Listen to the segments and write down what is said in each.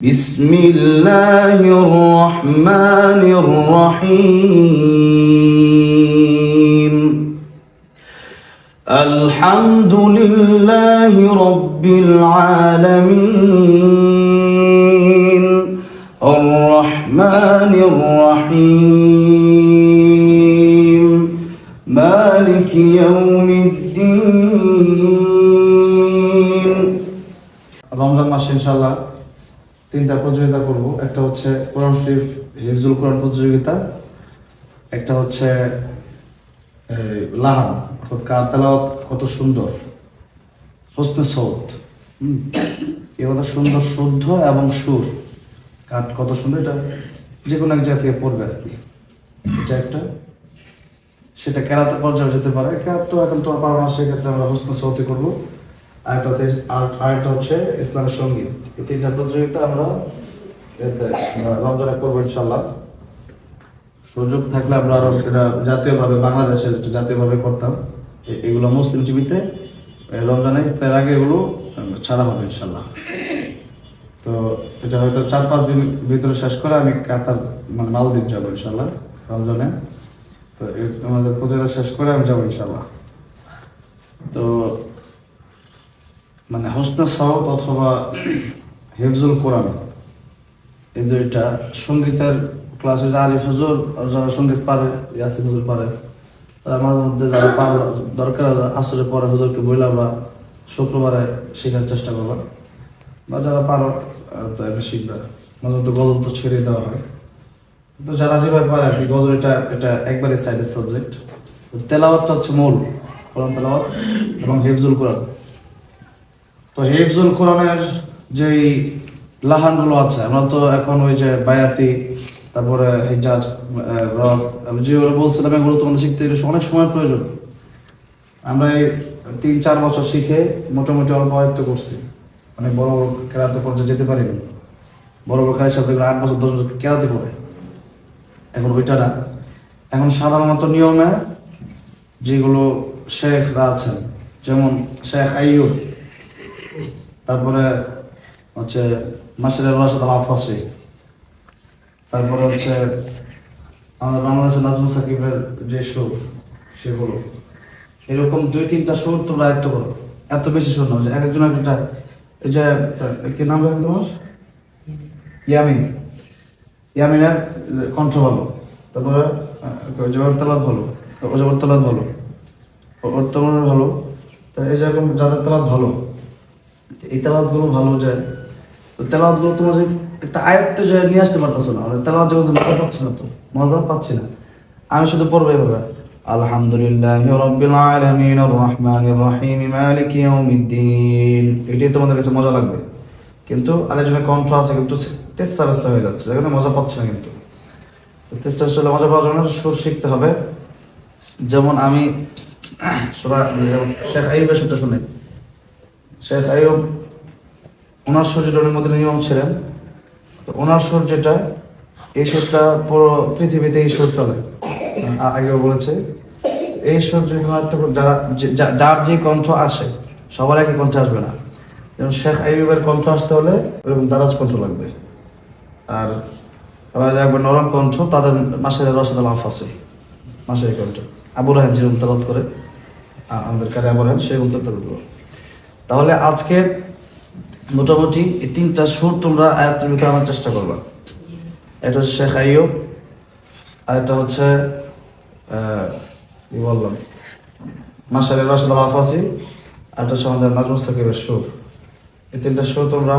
بسم الله الرحمن الرحيم الحمد لله رب العالمين الرحمن الرحيم مالك يوم الدين রমজান মাসে ইনশাআল্লাহ তিনটা প্রতিযোগিতা করব। একটা হচ্ছে কোরআন শরীফ হিফজুল কোরআন প্রতিযোগিতা, একটা হচ্ছে লাহান অর্থাৎ কার তেলাওয়াত কত সুন্দর, হোসনে সৌত, কত সুন্দর শুদ্ধ এবং সুর, কার কত সুন্দর, এটা যে কোনো এক জায়গা থেকে পড়বে আর কি। এটা একটা, সেটা কেরাতে পর্যায়ে যেতে পারে। কেরাত তো এখন তো পারবো না, সেক্ষেত্রে আমরা হোসনে সৌতি করবো। আরেকটা হচ্ছে ইসলামের সঙ্গীত। এই তিনটা প্রতিযোগিতা আমরা রমজানে করবো ইনশাল্লাহ। সুযোগ থাকলে আমরা আরো এটা জাতীয়ভাবে, বাংলাদেশের জাতীয়ভাবে করতাম। এগুলো মুসলিম টিভিতে রমজানে তার আগে এগুলো ছাড়া হবে ইনশাল্লাহ। তো এটা হয়তো 4-5 দিন ভিতরে শেষ করে আমি কাতার মানে মালদ্বীপ যাবো ইনশাল্লাহ রমজানে। তো আমাদের প্রতিযোগিতা শেষ করে আমি যাবো ইনশাল্লাহ। তো মানে হোসনে সওত অথবা হিফজুল কোরআন, এই দুইটা সঙ্গীতের ক্লাসে আরিফ হুজুর যারা সঙ্গীত পারে, ইয়াসিন হুজুর পারে, তারা মাঝে মধ্যে যারা পারে দরকার আসরে পরে হুজুরকে বইলা বা শুক্রবারে শেখার চেষ্টা করবা, বা যারা পারো তো এটা শিখবে। মাঝে মধ্যে গজল তো ছেড়ে দেওয়া হয়, তো যারা যেভাবে পারে আর কি। গজল এটা একবারে সাইডের সাবজেক্ট। তেলাওয়াতটা হচ্ছে মূল, কোরআন তেলাওয়াত এবং হিফজুল কোরআন। তো হিফজুল কোরআনের যেই লাহানগুলো আছে, আমরা তো এখন ওই যে বায়াতি, তারপরে হিজাজ, রস, যেগুলো বলছিলাম, এগুলো তোমাদের শিখতে অনেক সময় প্রয়োজন। আমরা এই 3-4 বছর শিখে মোটামুটি অল্প আয়ত্ত করছি। মানে বড় বড় কেরাতে পর্যায়ে যেতে পারিনি। বড় বড় কারের সাথে 8 বছর 10 বছর কেরাতে পড়ে, এখন ওইটা না। এখন সাধারণত নিয়মে যেগুলো শেখরা আছেন, যেমন শেখ আইয়ুব, তারপরে হচ্ছে মাসিরের রাশেদ আল আফাসি, তারপরে হচ্ছে আমাদের বাংলাদেশের নাজমুল সাকিবের যে সুর, সেগুলো এরকম 2-3টা সুর তোমরা আয়ত্ত করো। এত বেশি সুর না, যে একজন একটা, এই যে কি নাম জানেন তোমার, ইয়ামিনের কণ্ঠ ভালো, তারপরে জবাব তালাত ভালো, জবাব তালাত ভালো, ওর তোমার ভালো। তো এই যেরকম যাদের তালাত ভালো, এই তেলাওয়াতগুলো ভালো যায়। তো তেলাওয়াতগুলো তোমার যে একটা আয়ত্তে যায় নিয়ে আসতে পারতেছো না, তেলাওয়াত যখন মজা পাচ্ছি না, তো মজা পাচ্ছি না। আমি শুধু পড়বো এভাবে, আলহামদুলিল্লাহি রাব্বিল আলামিন আর রহমানির রহিম মালিকি ইয়াউমিদ্দিন, এটাই তোমাদের কাছে মজা লাগবে। কিন্তু আরেকজনের কণ্ঠ আছে কিন্তু তেস্তা বেস্তা হয়ে যাচ্ছে, যেখানে মজা পাচ্ছে না। কিন্তু তেস্তা বেস্তা হলে মজা পাওয়ার জন্য সুর শিখতে হবে। যেমন আমি শেখ আইয়ুবের সুরটা শুনে, শেখ আইয়ুব ওনার সুর যেটা উনি মধ্যে নিয়ম ছিলেন, তো ওনার সুর যেটা, এই সুরটা পুরো পৃথিবীতে এই সুর চলে। আগেও বলেছে, এই সুর যদি যার যে কণ্ঠ আসে, সবার একই কণ্ঠ আসবে না। যেমন শেখ আইয়ুবের কণ্ঠ আসতে হলে ওরকম দারাজ কণ্ঠ লাগবে। আর আবার একবার নরম কণ্ঠ, তাদের মাসের রাশেদ আল আফাসি, মাসের কণ্ঠ, আবু রাহেন যেরকম তেলাওয়াত করে, আমাদের কারে আবু রাহেন সেরকম তেলাওয়াত করে। তাহলে আজকে মোটামুটি এই 3টা সুর তোমরা আয়াতের ভিতরে আনার চেষ্টা করবা। এটা হচ্ছে শেখ আইয়ুব, আর এটা হচ্ছে কি বললাম, মাশাআল্লাহ রাশেদ আল আফাসি, আর এটা হচ্ছে আমাদের নাজমুল সাকিবের সুর। এই 3টা সুর তোমরা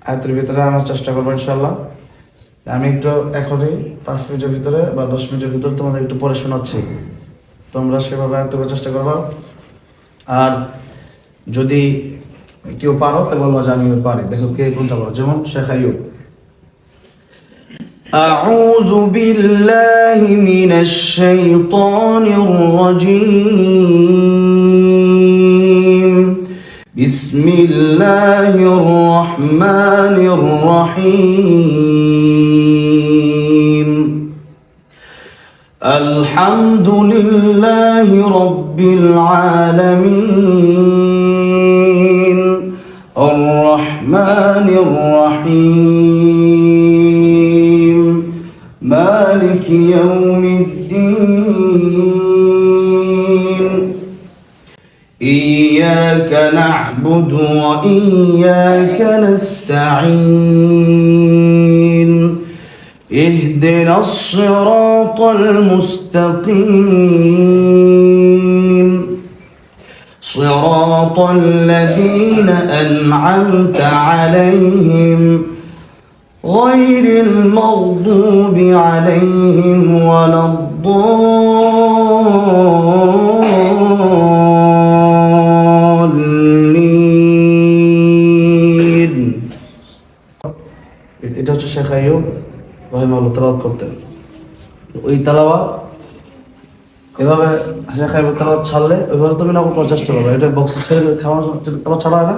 আয়াতের ভিতরে আনার চেষ্টা করবো ইনশাআল্লাহ। আমি একটু এখনই 5 মিনিটের ভিতরে বা 10 মিনিটের ভিতরে তোমাদের একটু পড়ে শোনাচ্ছি, তোমরা সেভাবে আয়ত্ত করার চেষ্টা করবা। আর যদি কেউ পারো তাহলে বলবো যে আমি পারি, দেখো কে কোনটা পারো। যেমন শেখ আইয়ুব, আউযু বিল্লাহি মিনাশ শাইতানির রাজীম বিসমিল্লাহির রহমানির রহিম আলহামদুলিল্লাহি রাব্বিল আলামিন الرحمن الرحيم مالك يوم الدين إياك نعبد وإياك نستعين اهدنا الصراط المستقيم صراط الذين أنعمت عليهم غير المغضوب عليهم ولا الضالين. এটা হচ্ছে শেখ আইয়ুব রাহিমাহুল্লাহ তেলাওয়াত করতেন। ওই তেলাওয়াত এভাবে শেখ আইয়ুব তেলাওয়াত ছাড়লে ওইভাবে তুমি নকল করার চেষ্টা করবে। এটা বক্সে ছেড়ে খাওয়ানোর তেলাওয়াত ছাড়া হয় না,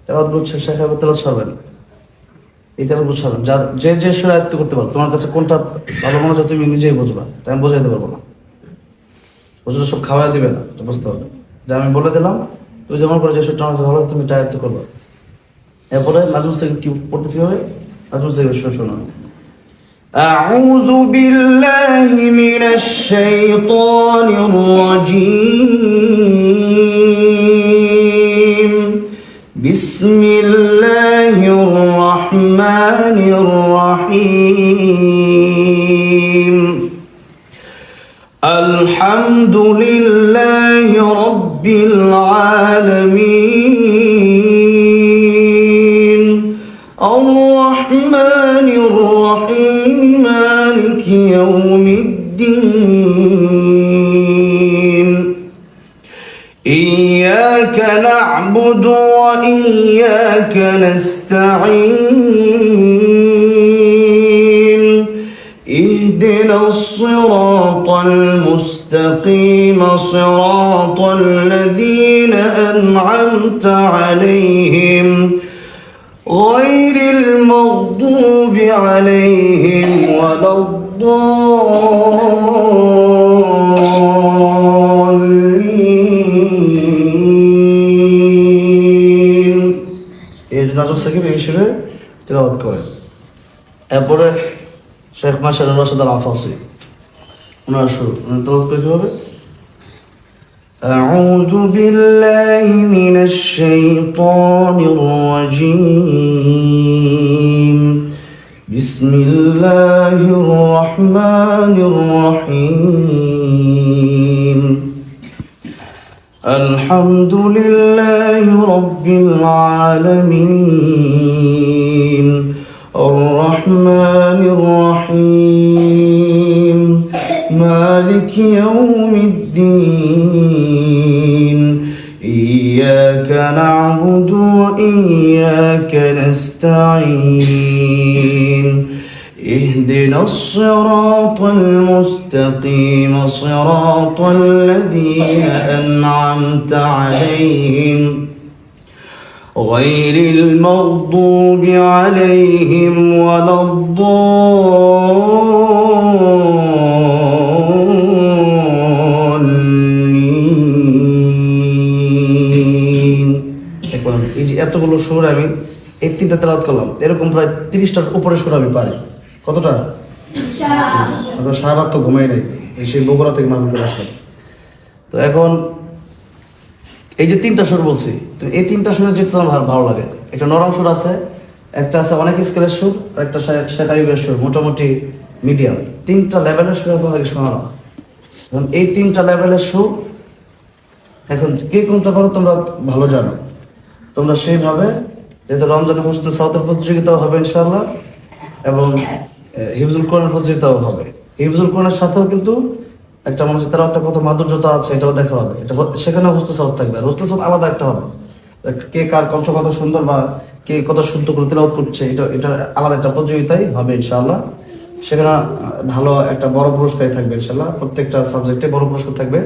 তেলাওয়াত বলছে শেখ আইয়ুব তেলাওয়াত ছাড়বেন, এই তেলাওয়াত ছাড়বেন। যা যে যে সুর আয়ত্ত করতে পারো, তোমার কাছে কোনটা ভালো মনে হচ্ছে তুমি নিজেই বুঝবা, তাই আমি বোঝাইতে পারবো না। বুঝলে সব খাওয়া দিবে না, বুঝতে হবে যে আমি বলে দিলাম তুই যেমন করে যে সুরটা আমার কাছে ভালো তুমি এটা আয়ত্ত করবা। এরপরে নাজমুল থেকে কি পড়তেছি হবে, নাজমুল থেকে সুর শোনা। أعوذ بالله من الشيطان الرجيم بسم الله الرحمن الرحيم الحمد لله رب العالمين الرحمن الرحيم مالك يوم الدين إياك نعبد وإياك نستعين اهدنا الصراط المستقيم صراط الذين أنعمت عليهم غير المغضوب عليهم ولا الضالين. এই নাজম সাকিব এই সুরে তেলাওয়াত করেন। এরপরে শেখ মাশাআল্লাহ রাশেদ আল আফাসি ওনার সুর তেলাওয়াত করে কিভাবে? أعوذ بالله من الشيطان الرجيم بسم الله الرحمن الرحيم الحمد لله رب العالمين الرحمن الرحيم مالك يوم الدين إياك نعبد وإياك نستعين اهدنا الصراط المستقيم صراط الذين أنعمت عليهم غير المغضوب عليهم ولا الضالين. এই যে এতগুলো সুর আমি এই তিনটা তেলাওয়াত করলাম, এরকম প্রায় 30টার উপরে সুর আমি পারি। কতটা? আমরা সারা রাত তো ঘুমাই নাই, এই সেই বগুড়া থেকে মাহফিল করে আসলাম। তো এখন এই যে তিনটা সুর বলছি, তো এই তিনটা সুরের যেটা আমার ভালো লাগে, একটা নরম সুর আছে, একটা আছে অনেক স্কেলের সুর, আর একটা শেখ আইয়ুবের সুর মোটামুটি মিডিয়াম। তিনটা লেভেলের সুর তোমাকে শোনানো। এখন এই তিনটা লেভেলের সুর এখন কে কোনটা পারো তোমরা ভালো জানো, তোমরা সেইভাবে, যেহেতু রমজানে হোস্টেল সাউথের প্রতিযোগিতাও হবে ইনশাআল্লাহ, এবং হিফজুল কোরআনের প্রতিযোগিতাও হবে। হিফজুল কোরআনের সাথেও কিন্তু একটা মানুষের তারা একটা কত মাধুর্যতা আছে এটাও দেখা হবে। এটা সেখানে হোস্টেল সাউথ থাকবে, আর হোস্টেল সাউথ আলাদা একটা হবে, কে কার কণ্ঠ কত সুন্দর বা কে কত শুদ্ধ করে তেলাওয়াত করছে, এটা আলাদা একটা প্রতিযোগিতাই হবে ইনশাআল্লাহ। সেখানে ভালো একটা বড় পুরস্কারই থাকবে ইনশাআল্লাহ, প্রত্যেকটা সাবজেক্টে বড় পুরস্কার থাকবে।